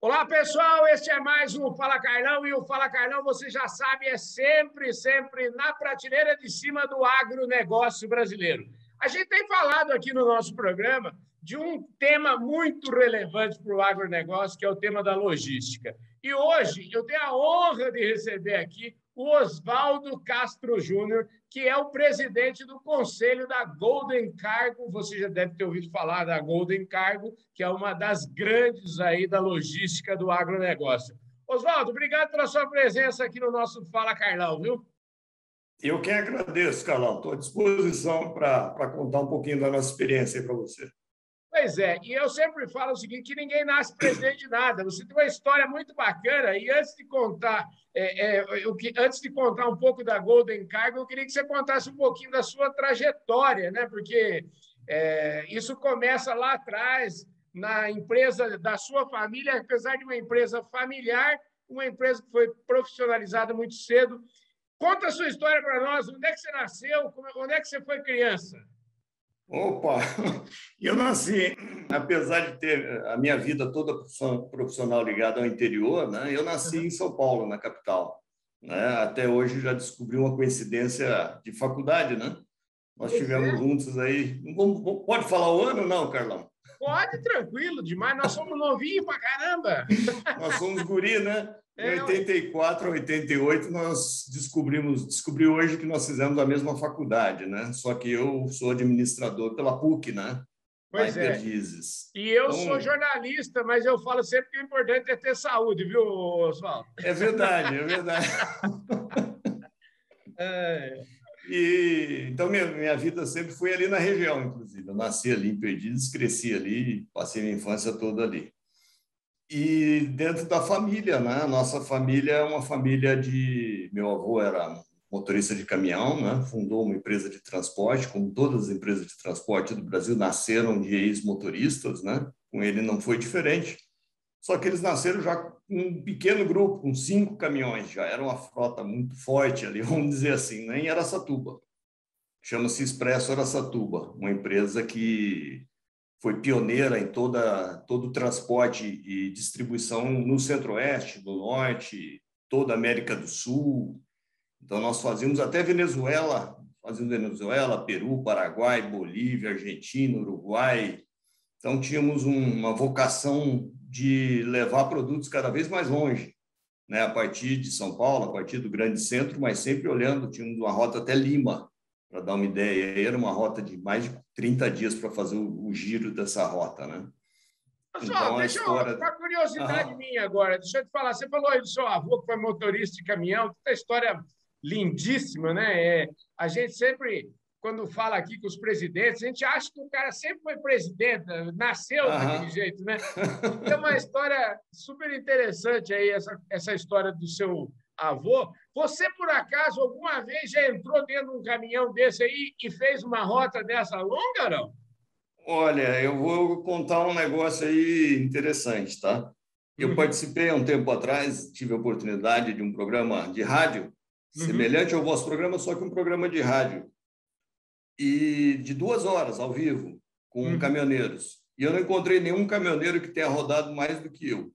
Olá, pessoal, este é mais um Fala Carlão e o Fala Carlão, você já sabe, é sempre na prateleira de cima do agronegócio brasileiro. A gente tem falado aqui no nosso programa de um tema muito relevante para o agronegócio, que é o tema da logística. E hoje eu tenho a honra de receber aqui o Oswaldo Castro Júnior, que é o presidente do conselho da Golden Cargo. Você já deve ter ouvido falar da Golden Cargo, que é uma das grandes aí da logística do agronegócio. Oswaldo, obrigado pela sua presença aqui no nosso Fala Carlão, viu? Eu quem agradeço, Carlão. Estou à disposição para contar um pouquinho da nossa experiência aí para você. Pois é, e eu sempre falo o seguinte, que ninguém nasce presidente de nada. Você tem uma história muito bacana e antes de contar, antes de contar um pouco da Golden Cargo, eu queria que você contasse um pouquinho da sua trajetória, né? Porque isso começa lá atrás, na empresa da sua família, apesar de uma empresa familiar, uma empresa que foi profissionalizada muito cedo. Conta a sua história para nós, onde é que você nasceu, onde é que você foi criança? Opa! Eu nasci, apesar de ter a minha vida toda profissional ligada ao interior, né? Eu nasci em São Paulo, na capital. Né? Até hoje já descobri uma coincidência de faculdade, né? Nós Pois tivemos é. juntos aí. Pode falar o ano, não, Carlão? Pode, tranquilo, demais. Nós somos novinhos pra caramba. Nós somos guri, né? Em Ué. 84, 88, nós descobri hoje que nós fizemos a mesma faculdade, né? Só que eu sou administrador pela PUC, né? Lá Pois em é. Perdizes. E eu sou Então, jornalista, mas eu falo sempre que o importante é ter saúde, viu, Oswaldo? é verdade, é verdade. É. Então, minha vida sempre foi ali na região, inclusive. Eu nasci ali em Perdizes, cresci ali, passei minha infância toda ali. E dentro da família, né? Nossa família é uma família de... Meu avô era motorista de caminhão, né? Fundou uma empresa de transporte, como todas as empresas de transporte do Brasil nasceram de ex-motoristas, né? Com ele não foi diferente. Só que eles nasceram já com um pequeno grupo, com 5 caminhões, já era uma frota muito forte ali, vamos dizer assim, né? Em Araçatuba. Chama-se Expresso Araçatuba, uma empresa que foi pioneira em todo o transporte e distribuição no Centro-Oeste, no Norte, toda a América do Sul. Então, nós fazíamos Venezuela, Peru, Paraguai, Bolívia, Argentina, Uruguai. Então, tínhamos uma vocação de levar produtos cada vez mais longe, né? A partir de São Paulo, a partir do grande centro, mas sempre olhando, tínhamos uma rota até Lima, para dar uma ideia. Era uma rota de mais de 30 dias para fazer o giro dessa rota, né? Pessoal, Então, a deixa eu, história... uma curiosidade Aham. minha agora, deixa eu te falar, você falou aí do seu avô que foi motorista de caminhão, toda história lindíssima, né? A gente sempre, quando fala aqui com os presidentes, a gente acha que o cara sempre foi presidente, nasceu daquele Aham. jeito, né? E tem uma história super interessante aí, essa história do seu avô. Você, por acaso, alguma vez já entrou dentro de um caminhão desse aí e fez uma rota dessa longa, não? Olha, eu vou contar um negócio aí interessante, tá? Eu Uhum, participei há um tempo atrás, tive a oportunidade de um programa de rádio, uhum, semelhante ao vosso programa, só que um programa de rádio, e de 2 horas ao vivo, com uhum. caminhoneiros. E eu não encontrei nenhum caminhoneiro que tenha rodado mais do que eu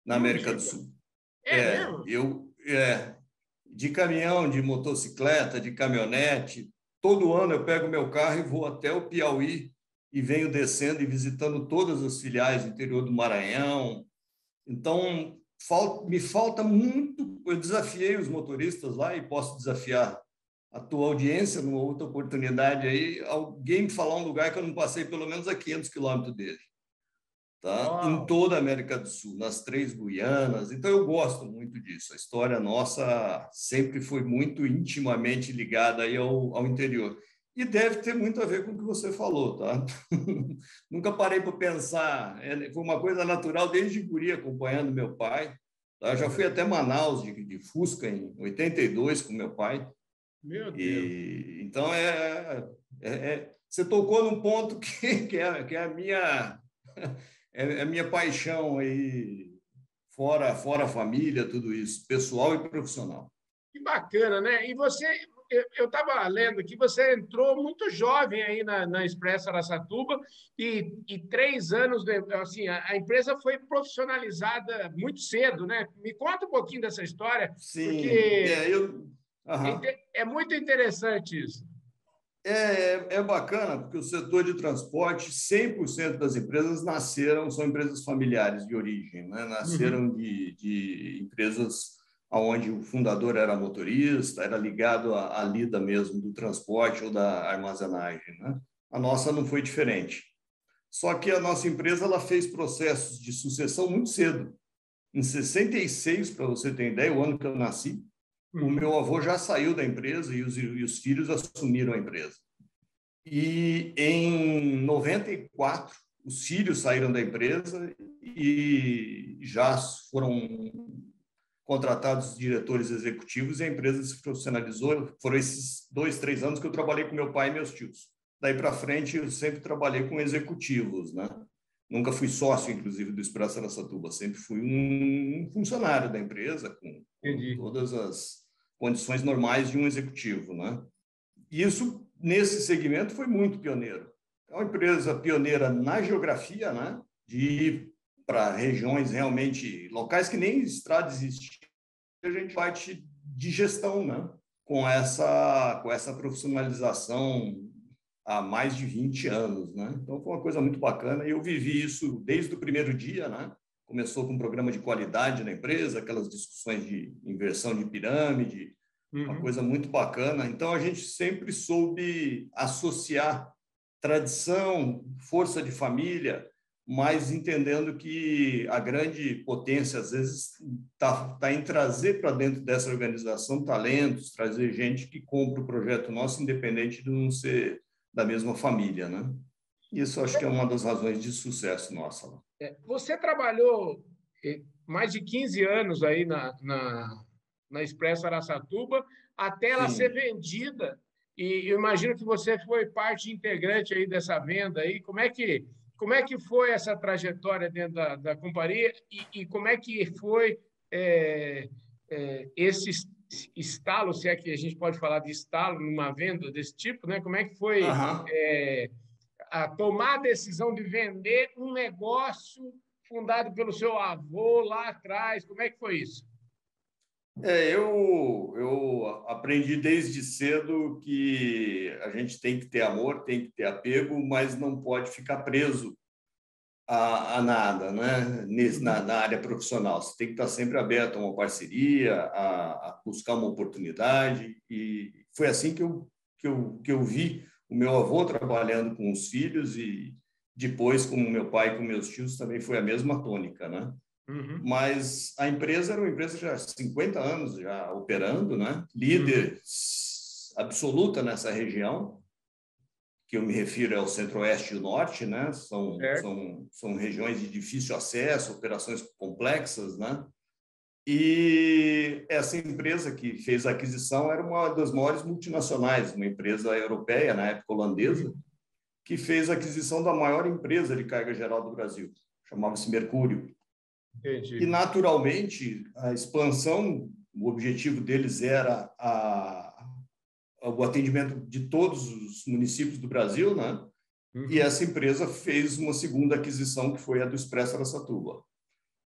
na Não América do diga. Sul. É mesmo? De caminhão, de motocicleta, de caminhonete. Todo ano eu pego meu carro e vou até o Piauí e venho descendo e visitando todas as filiais do interior do Maranhão. Então, me falta muito. Eu desafiei os motoristas lá e posso desafiar a tua audiência numa outra oportunidade aí, alguém me falar um lugar que eu não passei pelo menos a 500 quilômetros dele, tá? Em Uau! toda a América do Sul, nas 3 Guianas. Então, eu gosto muito disso. A história nossa sempre foi muito intimamente ligada aí ao interior. E deve ter muito a ver com o que você falou, tá? Nunca parei para pensar. Foi uma coisa natural desde guri, acompanhando meu pai. Tá? Já fui Uhum. até Manaus de Fusca em 82 com meu pai. Meu Deus. Então, você tocou num ponto que é a minha paixão aí, fora a família, tudo isso, pessoal e profissional. Que bacana, né? E você, eu estava lendo que você entrou muito jovem aí na Expresso Araçatuba e 3 anos, assim, a empresa foi profissionalizada muito cedo, né? Me conta um pouquinho dessa história, Sim, porque aham. é muito interessante isso. É bacana, porque o setor de transporte, 100% das empresas são empresas familiares de origem, né? Uhum. Nasceram de empresas onde o fundador era motorista, era ligado à lida mesmo do transporte ou da armazenagem, né? A nossa não foi diferente. Só que a nossa empresa ela fez processos de sucessão muito cedo. Em 66, para você ter ideia, o ano que eu nasci, o Uhum. meu avô já saiu da empresa e os filhos assumiram a empresa. E em 94, os filhos saíram da empresa e já foram contratados diretores executivos e a empresa se profissionalizou. Foram esses 2, 3 anos que eu trabalhei com meu pai e meus tios. Daí para frente, eu sempre trabalhei com executivos, né? Nunca fui sócio, inclusive, do Expresso Araçatuba. Sempre fui um funcionário da empresa, com Entendi. todas as condições normais de um executivo, né? E isso, nesse segmento, foi muito pioneiro. É uma empresa pioneira na geografia, né? De ir para regiões realmente locais que nem estrada existia. A gente parte de gestão, né? Com essa profissionalização há mais de 20 anos, né? Então foi uma coisa muito bacana e eu vivi isso desde o primeiro dia, né? Começou com um programa de qualidade na empresa, aquelas discussões de inversão de pirâmide, uma Uhum. coisa muito bacana. Então, a gente sempre soube associar tradição, força de família, mas entendendo que a grande potência, às vezes, está em trazer para dentro dessa organização talentos, trazer gente que compra o projeto nosso, independente de não ser da mesma família, né? Isso acho que é uma das razões de sucesso nossa. Você trabalhou mais de 15 anos aí na Expresso Araçatuba até ela ser Sim. vendida. E eu imagino que você foi parte integrante aí dessa venda aí. Como é que foi essa trajetória dentro da companhia e como é que foi é, esse estalo, se é que a gente pode falar de estalo numa venda desse tipo, né? Como é que foi Aham. a tomar a decisão de vender um negócio fundado pelo seu avô lá atrás? Como é que foi isso? Eu aprendi desde cedo que a gente tem que ter amor, tem que ter apego, mas não pode ficar preso a nada, né? Uhum. Na área profissional. Você tem que estar sempre aberto a uma parceria, a buscar uma oportunidade. E foi assim que eu vi o meu avô trabalhando com os filhos e depois, com o meu pai e com meus tios, também foi a mesma tônica, né? Uhum. Mas a empresa era uma empresa já há 50 anos já operando, né? Uhum. Líder absoluta nessa região, que eu me refiro ao Centro-Oeste e o Norte, né? Certo. São regiões de difícil acesso, operações complexas, né? E essa empresa que fez a aquisição era uma das maiores multinacionais, uma empresa europeia, na época holandesa, Uhum. que fez a aquisição da maior empresa de carga geral do Brasil, chamava-se Mercúrio. E, Entendi. naturalmente, a expansão, o objetivo deles era o atendimento de todos os municípios do Brasil, né? E Uhum. essa empresa fez uma segunda aquisição, que foi a do Expresso Araçatuba.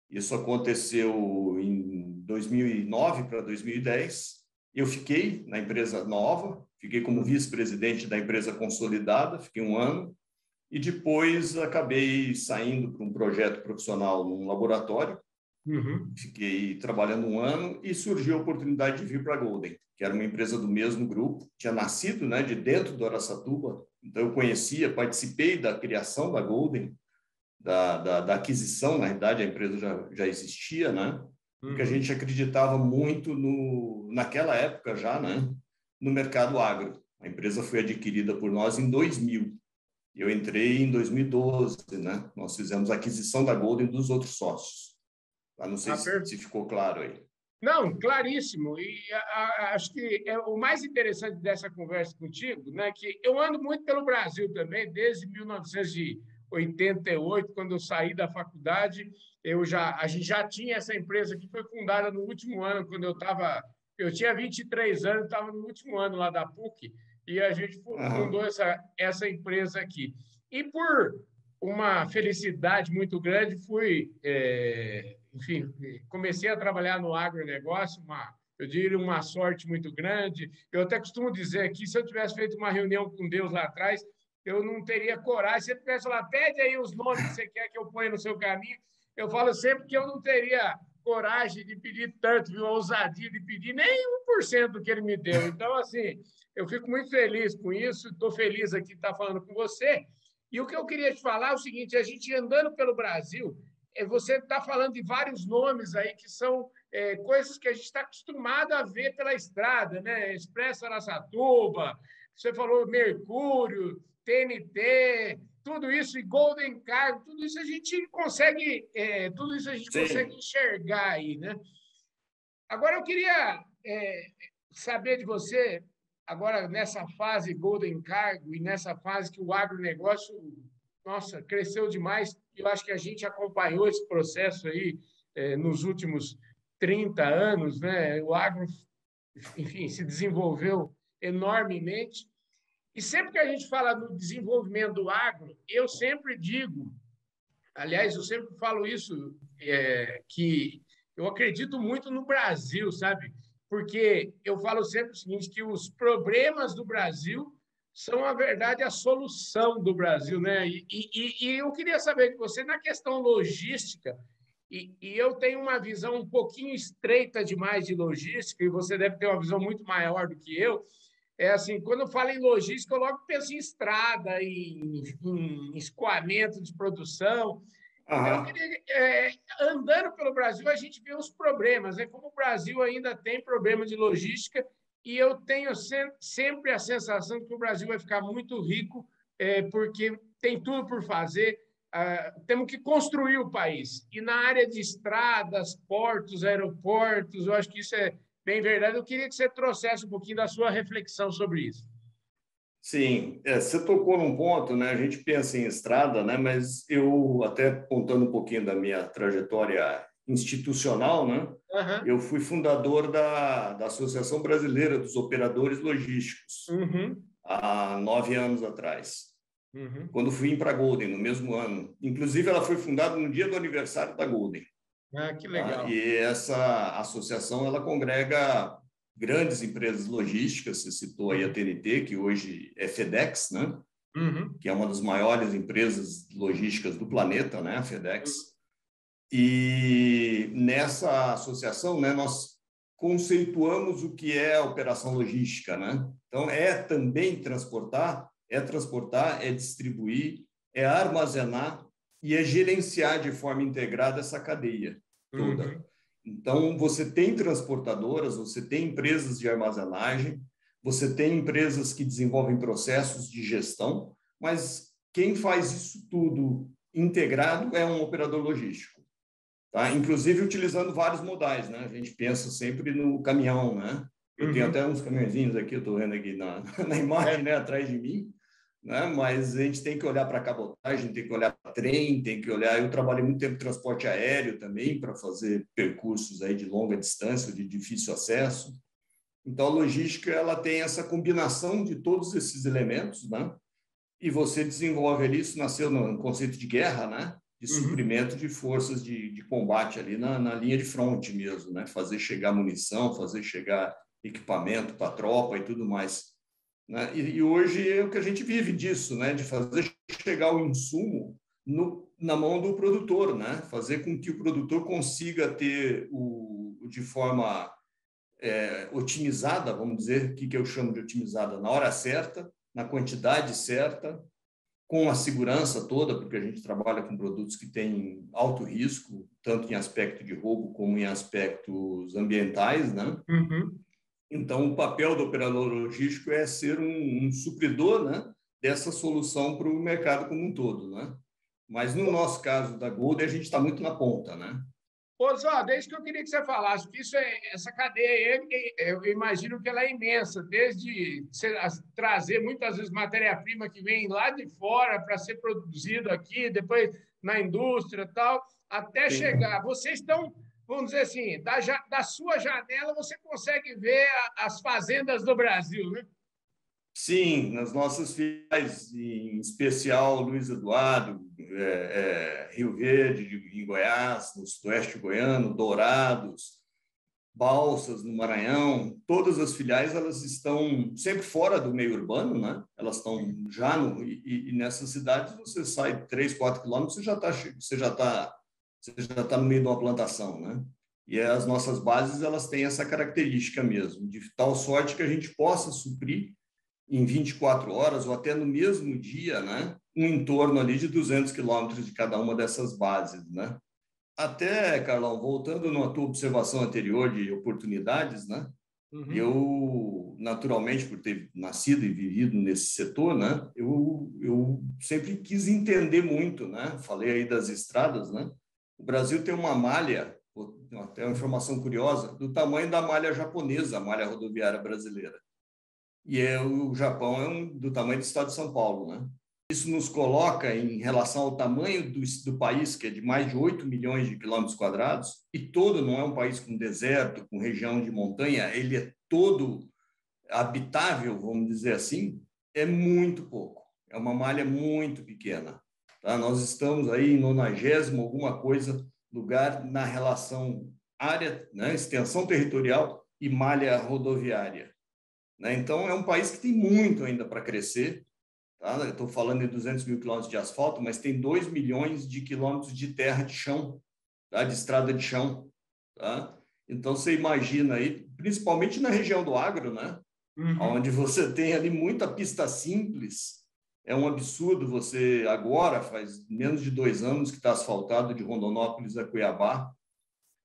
Isso aconteceu em 2009 para 2010. Eu fiquei na empresa nova, fiquei como Uhum. vice-presidente da empresa consolidada, fiquei um ano, e depois acabei saindo para um projeto profissional num laboratório. Uhum. Fiquei trabalhando um ano e surgiu a oportunidade de vir para a Golden, que era uma empresa do mesmo grupo, tinha nascido, né, de dentro do Araçatuba. Então eu conhecia, participei da criação da Golden, da aquisição, na realidade a empresa já existia, né? Porque a Uhum. gente acreditava muito naquela época já, né, no mercado agro. A empresa foi adquirida por nós em 2000. Eu entrei em 2012, né? Nós fizemos a aquisição da Golden dos outros sócios. Não sei Ah, se ficou claro aí. Não, claríssimo. E acho que o mais interessante dessa conversa contigo, né, que eu ando muito pelo Brasil também, desde 1988, quando eu saí da faculdade, a gente já tinha essa empresa que foi fundada no último ano, quando eu estava Eu tinha 23 anos, estava no último ano lá da PUC, e a gente fundou essa empresa aqui. E por uma felicidade muito grande, enfim, comecei a trabalhar no agronegócio, eu diria uma sorte muito grande. Eu até costumo dizer aqui, se eu tivesse feito uma reunião com Deus lá atrás, eu não teria coragem. Se ele tivesse lá, pede aí os nomes que você quer que eu ponha no seu caminho, eu falo sempre que eu não teria coragem de pedir tanto, viu? A ousadia de pedir nem 1% do que ele me deu. Então, assim, eu fico muito feliz com isso, estou feliz aqui de estar falando com você. E o que eu queria te falar é o seguinte: a gente andando pelo Brasil, você está falando de vários nomes aí que são coisas que a gente está acostumado a ver pela estrada, né? Expresso Araçatuba, você falou Mercúrio, TNT, tudo isso, e Golden Cargo, tudo isso a gente consegue, consegue enxergar aí, né? Agora eu queria saber de você, agora nessa fase Golden Cargo e nessa fase que o agronegócio, nossa, cresceu demais. Eu acho que a gente acompanhou esse processo aí nos últimos 30 anos, né? O agro, enfim, se desenvolveu enormemente. E sempre que a gente fala do desenvolvimento do agro, eu sempre digo, aliás, eu sempre falo isso, que eu acredito muito no Brasil, sabe? Porque eu falo sempre o seguinte, que os problemas do Brasil são, na verdade, a solução do Brasil, né? E eu queria saber de você, na questão logística, e eu tenho uma visão um pouquinho estreita demais de logística, e você deve ter uma visão muito maior do que eu. Assim, quando eu falo em logística, eu logo penso em estrada, em escoamento de produção. Então, eu queria, andando pelo Brasil, a gente vê os problemas, né? Como o Brasil ainda tem problema de logística, e eu tenho sempre a sensação que o Brasil vai ficar muito rico, porque tem tudo por fazer. Temos que construir o país. E na área de estradas, portos, aeroportos, eu acho que isso é bem verdade. Eu queria que você trouxesse um pouquinho da sua reflexão sobre isso. Sim, você tocou num ponto, né? A gente pensa em estrada, né? Mas eu, até contando um pouquinho da minha trajetória institucional, né? Uhum. Eu fui fundador da Associação Brasileira dos Operadores Logísticos, há 9 anos atrás, quando fui para a Golden, no mesmo ano. Inclusive, ela foi fundada no dia do aniversário da Golden. Que legal. E essa associação, ela congrega grandes empresas logísticas, você citou aí a TNT, que hoje é FedEx, né? Que é uma das maiores empresas logísticas do planeta, né? A FedEx. E nessa associação, né, nós conceituamos o que é a operação logística, né? Então, também transportar, é distribuir, é armazenar e é gerenciar de forma integrada essa cadeia toda. Então, você tem transportadoras, você tem empresas de armazenagem, você tem empresas que desenvolvem processos de gestão, mas quem faz isso tudo integrado é um operador logístico. Tá? Inclusive utilizando vários modais, né? A gente pensa sempre no caminhão, né? Eu tenho até uns caminhõezinhos aqui, eu estou vendo aqui na imagem, né, atrás de mim, né? Mas a gente tem que olhar para a cabotagem, tem que olhar para trem, tem que olhar. Eu trabalhei muito tempo em transporte aéreo também para fazer percursos aí de longa distância, de difícil acesso. Então a logística ela tem essa combinação de todos esses elementos, né? E você desenvolve ali, isso nasceu no conceito de guerra, né? De suprimento de forças de combate ali na linha de fronte mesmo, né? Fazer chegar munição, fazer chegar equipamento para a tropa e tudo mais. Né? E hoje é o que a gente vive disso, né? De fazer chegar o insumo na mão do produtor, né? Fazer com que o produtor consiga ter de forma otimizada, vamos dizer, o que eu chamo de otimizada, na hora certa, na quantidade certa, com a segurança toda, porque a gente trabalha com produtos que têm alto risco, tanto em aspecto de roubo como em aspectos ambientais, né? Então, o papel do operador logístico é ser um supridor, né, dessa solução para o mercado como um todo, né? Mas no nosso caso da Golden, a gente está muito na ponta, né? Oswaldo, é isso que eu queria que você falasse, porque essa cadeia, eu imagino que ela é imensa, desde trazer muitas vezes matéria-prima que vem lá de fora para ser produzido aqui, depois na indústria e tal, até chegar. Vocês estão vamos dizer assim, da sua janela você consegue ver as fazendas do Brasil, né? Sim, nas nossas filiais, em especial Luiz Eduardo, Rio Verde, em Goiás, no sudoeste goiano, Dourados, Balsas, no Maranhão, todas as filiais elas estão sempre fora do meio urbano, né? Elas estão já e nessas cidades você sai 3, 4 quilômetros, você já tá no meio de uma plantação, né? E as nossas bases elas têm essa característica mesmo, de tal sorte que a gente possa suprir em 24 horas ou até no mesmo dia, né? Um entorno ali de 200 quilômetros de cada uma dessas bases, né? Até, Carlão, voltando na tua observação anterior de oportunidades, né? Uhum. Eu, naturalmente, por ter nascido e vivido nesse setor, né? Eu sempre quis entender muito, né? Falei aí das estradas, né? O Brasil tem uma malha, até uma informação curiosa, do tamanho da malha japonesa, a malha rodoviária brasileira. E o Japão do tamanho do estado de São Paulo, né? Isso nos coloca em relação ao tamanho do país, que é de mais de 8 milhões de quilômetros quadrados, e todo não é um país com deserto, com região de montanha, ele é todo habitável, vamos dizer assim, é muito pouco. É uma malha muito pequena. Tá? Nós estamos aí em 90º, alguma coisa, lugar na relação área, né, extensão territorial e malha rodoviária. Né? Então, é um país que tem muito ainda para crescer. Tá? Eu estou falando de 200 mil quilômetros de asfalto, mas tem 2 milhões de quilômetros de terra de chão, tá? De estrada de chão. Tá? Então, você imagina aí, principalmente na região do agro, né? Uhum. Onde você tem ali muita pista simples. É um absurdo você, agora, faz menos de 2 anos que está asfaltado de Rondonópolis a Cuiabá.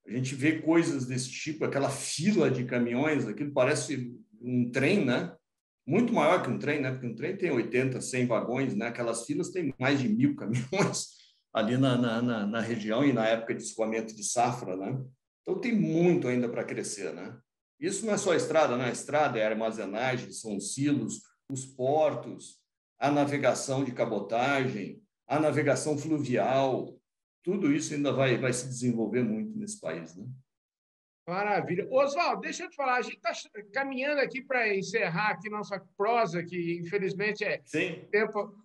A gente vê coisas desse tipo, aquela fila de caminhões, aquilo parece um trem, né? Muito maior que um trem, né? Porque um trem tem 80, 100 vagões, né? Aquelas filas têm mais de 1.000 caminhões ali na região e na época de escoamento de safra, né? Então tem muito ainda para crescer, né? Isso não é só a estrada, né? A estrada é a armazenagem, são os silos, os portos, a navegação de cabotagem, a navegação fluvial, tudo isso ainda vai se desenvolver muito nesse país, né? Maravilha. Oswaldo, deixa eu te falar, a gente está caminhando aqui para encerrar aqui nossa prosa, que infelizmente Sim.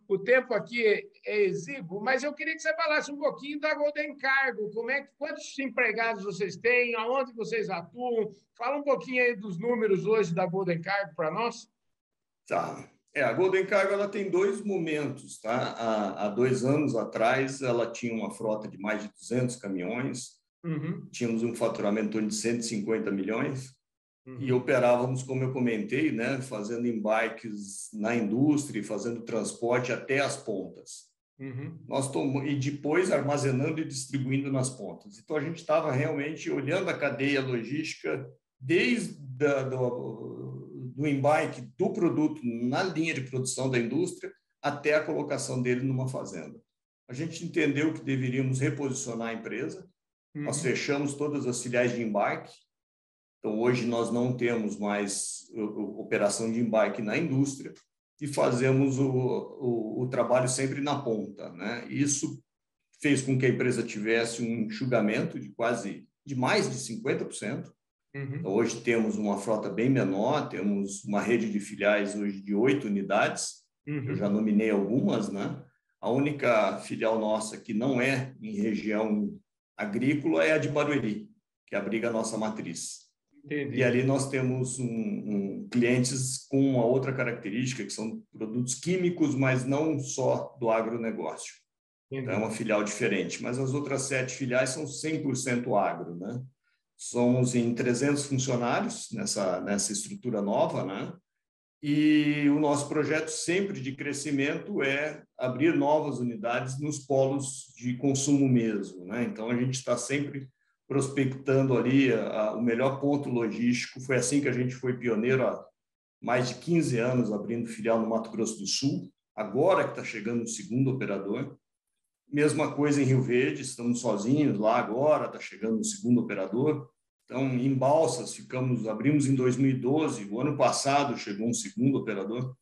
o tempo aqui é exíguo, mas eu queria que você falasse um pouquinho da Golden Cargo, quantos empregados vocês têm, aonde vocês atuam, fala um pouquinho aí dos números hoje da Golden Cargo para nós. Tá. A Golden Cargo ela tem dois momentos, tá? Há 2 anos atrás, ela tinha uma frota de mais de 200 caminhões, Uhum, tínhamos um faturamento em torno de 150 milhões e uhum, operávamos, como eu comentei, né, fazendo embarques na indústria e fazendo transporte até as pontas. uhum, E depois armazenando e distribuindo nas pontas. Então, a gente estava realmente olhando a cadeia logística desde do embarque do produto na linha de produção da indústria até a colocação dele numa fazenda. A gente entendeu que deveríamos reposicionar a empresa, nós uhum. fechamos todas as filiais de embarque, então hoje nós não temos mais operação de embarque na indústria e fazemos o trabalho sempre na ponta, né? Isso fez com que a empresa tivesse um enxugamento de mais de 50%. Então, Uhum, hoje temos uma frota bem menor, temos uma rede de filiais hoje de 8 unidades, eu já uhum. nominei algumas, né? A única filial nossa que não é em região agrícola é a de Barueri, que abriga a nossa matriz. E Entendi, ali nós temos clientes com uma outra característica, que são produtos químicos, mas não só do agronegócio. Então, é entendi. uma filial diferente. Mas as outras 7 filiais são 100% agro, né? Somos em 300 funcionários nessa estrutura nova, né? E o nosso projeto sempre de crescimento é abrir novas unidades nos polos de consumo mesmo, né? Então, a gente está sempre prospectando ali o melhor ponto logístico. Foi assim que a gente foi pioneiro há mais de 15 anos, abrindo filial no Mato Grosso do Sul. Agora que está chegando o segundo operador. Mesma coisa em Rio Verde, estamos sozinhos lá agora, está chegando o segundo operador. Então, em Balsas, abrimos em 2012, o ano passado chegou um segundo operador.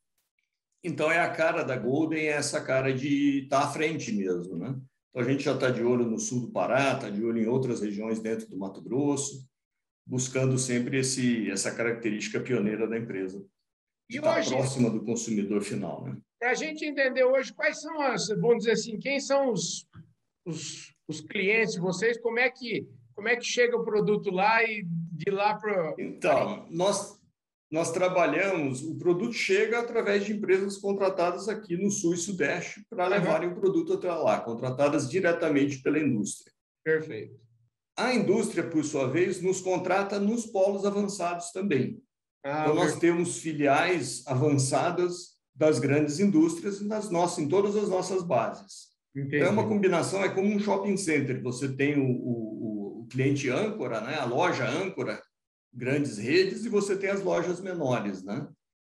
Então, é a cara da Golden, é essa cara de estar à frente mesmo, né? Então, a gente já está de olho no sul do Pará, está de olho em outras regiões dentro do Mato Grosso, buscando sempre essa característica pioneira da empresa, de E estar hoje, próxima do consumidor final, né? para a gente entender hoje quais são vamos dizer assim, quem são os clientes de vocês, como é que chega o produto lá e de lá para... Então, nós trabalhamos, o produto chega através de empresas contratadas aqui no Sul e Sudeste para levarem o produto até lá, contratadas diretamente pela indústria. Perfeito. A indústria, por sua vez, nos contrata nos polos avançados também. Então, nós temos filiais avançadas das grandes indústrias em todas as nossas bases. Entendi. Então, é uma combinação, é como um shopping center. Você tem o cliente âncora, né? A loja âncora, grandes redes, e você tem as lojas menores, né?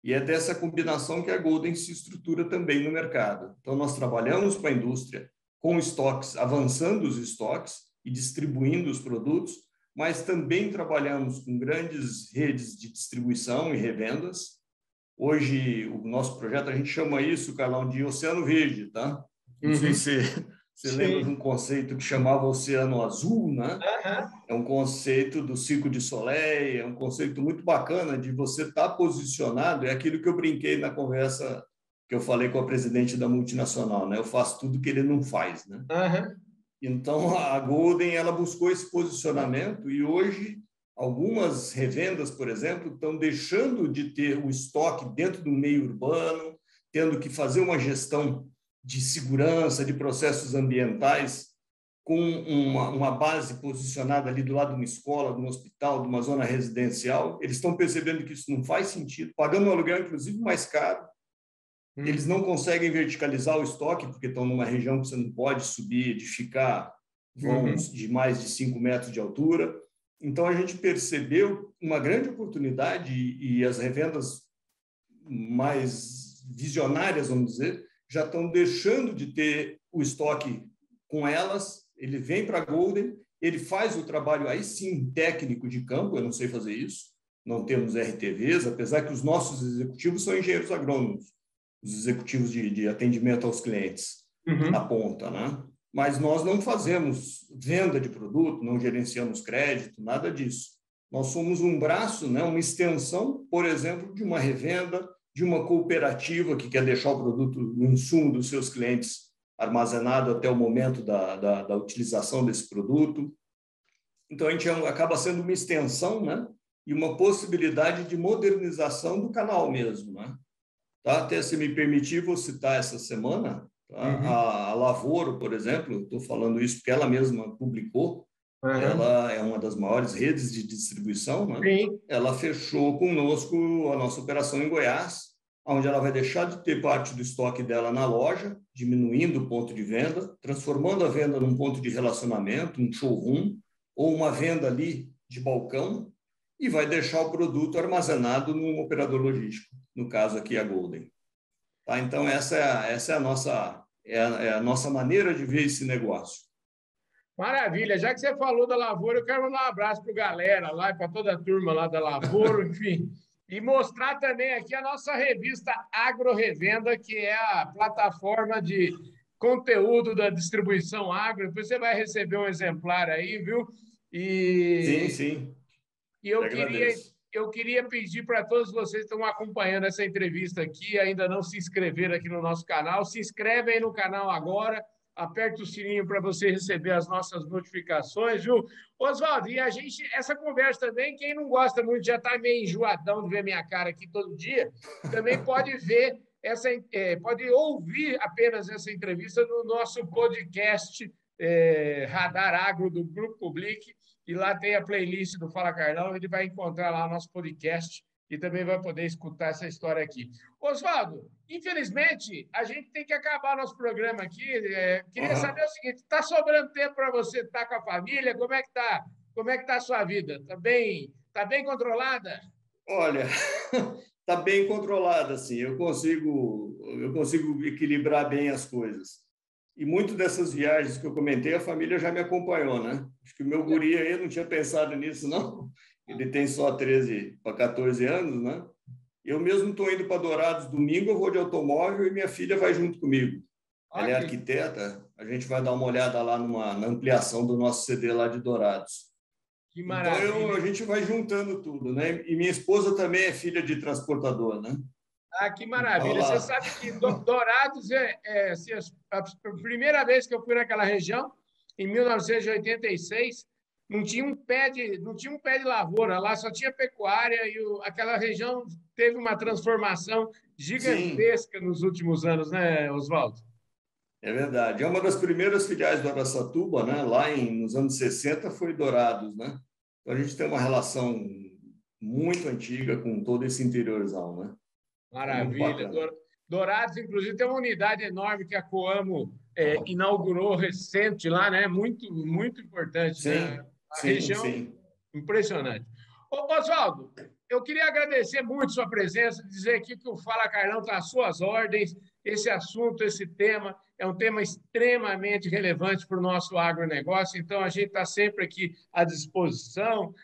E é dessa combinação que a Golden se estrutura também no mercado. Então, nós trabalhamos para a indústria com estoques, avançando os estoques e distribuindo os produtos, mas também trabalhamos com grandes redes de distribuição e revendas. Hoje, o nosso projeto, a gente chama isso, Carlão, de Oceano Verde, tá? Não sei se você lembra de um conceito que chamava Oceano Azul, né? É um conceito do Cirque du Soleil, é um conceito muito bacana de você estar posicionado, é aquilo que eu brinquei na conversa que eu falei com a presidente da multinacional, né? Eu faço tudo que ele não faz, né? Então, a Golden, ela buscou esse posicionamento e hoje algumas revendas, por exemplo, estão deixando de ter o estoque dentro do meio urbano, tendo que fazer uma gestão de segurança, de processos ambientais, com uma base posicionada ali do lado de uma escola, de um hospital, de uma zona residencial. Eles estão percebendo que isso não faz sentido, pagando um aluguel, inclusive, mais caro. Eles não conseguem verticalizar o estoque, porque estão numa região que você não pode subir, edificar vãos de mais de 5 metros de altura. Então, a gente percebeu uma grande oportunidade e as revendas mais visionárias, vamos dizer, já estão deixando de ter o estoque com elas. Ele vem para a Golden, ele faz o trabalho aí sim técnico de campo, eu não sei fazer isso, não temos RTVs, apesar que os nossos executivos são engenheiros agrônomos, os executivos de atendimento aos clientes na ponta, né? Mas nós não fazemos venda de produto, não gerenciamos crédito, nada disso. Nós somos um braço, né, uma extensão, por exemplo, de uma revenda, de uma cooperativa que quer deixar o produto, o insumo dos seus clientes armazenado até o momento da utilização desse produto. Então, a gente acaba sendo uma extensão, né, e uma possibilidade de modernização do canal mesmo, né? Tá? Até se me permitir, vou citar essa semana, tá? A Lavoro, por exemplo, estou falando isso porque ela mesma publicou, ela é uma das maiores redes de distribuição, né? Ela fechou conosco a nossa operação em Goiás, onde ela vai deixar de ter parte do estoque dela na loja, diminuindo o ponto de venda, transformando a venda num ponto de relacionamento, um showroom, ou uma venda ali de balcão, e vai deixar o produto armazenado num operador logístico, no caso aqui a Golden. Tá? Então, essa é a nossa maneira de ver esse negócio. Maravilha. Já que você falou da Lavoro, eu quero mandar um abraço para a galera lá, para toda a turma lá da Lavoro, enfim. E mostrar também aqui a nossa revista Agro Revenda, que é a plataforma de conteúdo da distribuição agro. Depois você vai receber um exemplar aí, viu? Sim. E eu queria pedir para todos vocês que estão acompanhando essa entrevista aqui, ainda não se inscreveram aqui no nosso canal, se inscreve aí no canal agora, aperta o sininho para você receber as nossas notificações, viu? Oswaldo, e essa conversa também, quem não gosta muito, já está meio enjoadão de ver minha cara aqui todo dia, também pode ver, pode ouvir apenas essa entrevista no nosso podcast Radar Agro do Grupo Public, e lá tem a playlist do Fala Carlão, ele vai encontrar lá o nosso podcast e também vai poder escutar essa história aqui. Oswaldo, infelizmente, a gente tem que acabar nosso programa aqui. Queria saber o seguinte, está sobrando tempo para você estar com a família? Como é que está? Como é que está a sua vida? Está bem controlada? Olha, está bem controlada, sim. Eu consigo equilibrar bem as coisas. E muito dessas viagens que eu comentei, a família já me acompanhou, né? Acho que o meu guri aí não tinha pensado nisso, não. Ele tem só 13 para 14 anos, né? Eu mesmo estou indo para Dourados domingo, eu vou de automóvel e minha filha vai junto comigo. Ela é arquiteta, a gente vai dar uma olhada lá na ampliação do nosso CD lá de Dourados. Que maravilha. Então, a gente vai juntando tudo, né? E minha esposa também é filha de transportador, né? Ah, que maravilha. Então, Você sabe que Dourados assim, a primeira vez que eu fui naquela região, em 1986, não tinha um pé de lavoura lá, só tinha pecuária e aquela região teve uma transformação gigantesca sim, nos últimos anos, né, Oswaldo? é verdade. É uma das primeiras filiais do Araçatuba, né? Lá nos anos 60 foi Dourados, né? Então, a gente tem uma relação muito antiga com todo esse interiorzão, né? É muito Maravilha. bacana. Dourados, inclusive, tem uma unidade enorme que a Coamo inaugurou recente lá, né? Muito, muito importante, né? Sim, A sim, região, sim. impressionante. Oswaldo, eu queria agradecer muito sua presença, dizer aqui que o Fala Carlão está às suas ordens. Esse assunto, esse tema, é um tema extremamente relevante para o nosso agronegócio, então a gente está sempre aqui à disposição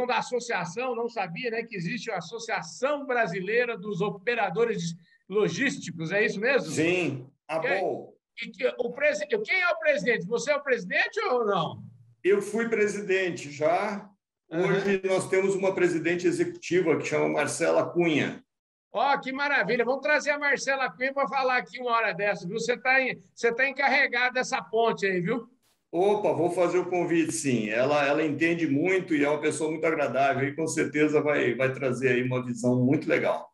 da associação. Não sabia, né, que existe a Associação Brasileira dos Operadores Logísticos, é isso mesmo? Sim, a BOL. Quem é o presidente? Você é o presidente ou não? Eu fui presidente já. Uhum. Hoje nós temos uma presidente executiva que chama Marcela Cunha. Ó, que maravilha. Vamos trazer a Marcela Cunha para falar aqui uma hora dessa, viu? Você tá encarregado dessa ponte aí, viu? Opa, vou fazer o convite, sim. Ela entende muito e é uma pessoa muito agradável e com certeza vai trazer aí uma visão muito legal.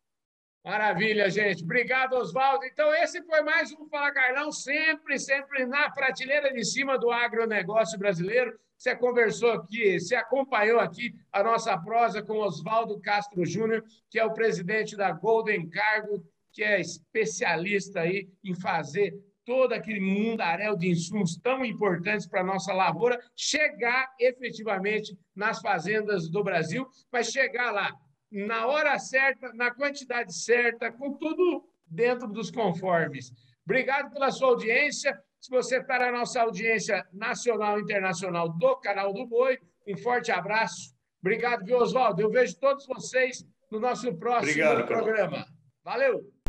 Maravilha, gente. Obrigado, Oswaldo. Então, esse foi mais um Fala Carlão, sempre, sempre na prateleira de cima do agronegócio brasileiro. Você conversou aqui, você acompanhou aqui a nossa prosa com Oswaldo Castro Júnior, que é o presidente da Golden Cargo, que é especialista aí em fazer todo aquele mundaréu de insumos tão importantes para a nossa lavoura chegar efetivamente nas fazendas do Brasil, mas chegar lá na hora certa, na quantidade certa, com tudo dentro dos conformes. Obrigado pela sua audiência. Se você está na nossa audiência nacional e internacional do Canal do Boi, um forte abraço. Obrigado, viu, Oswaldo? Eu vejo todos vocês no nosso próximo Obrigado, Carol. programa. Valeu!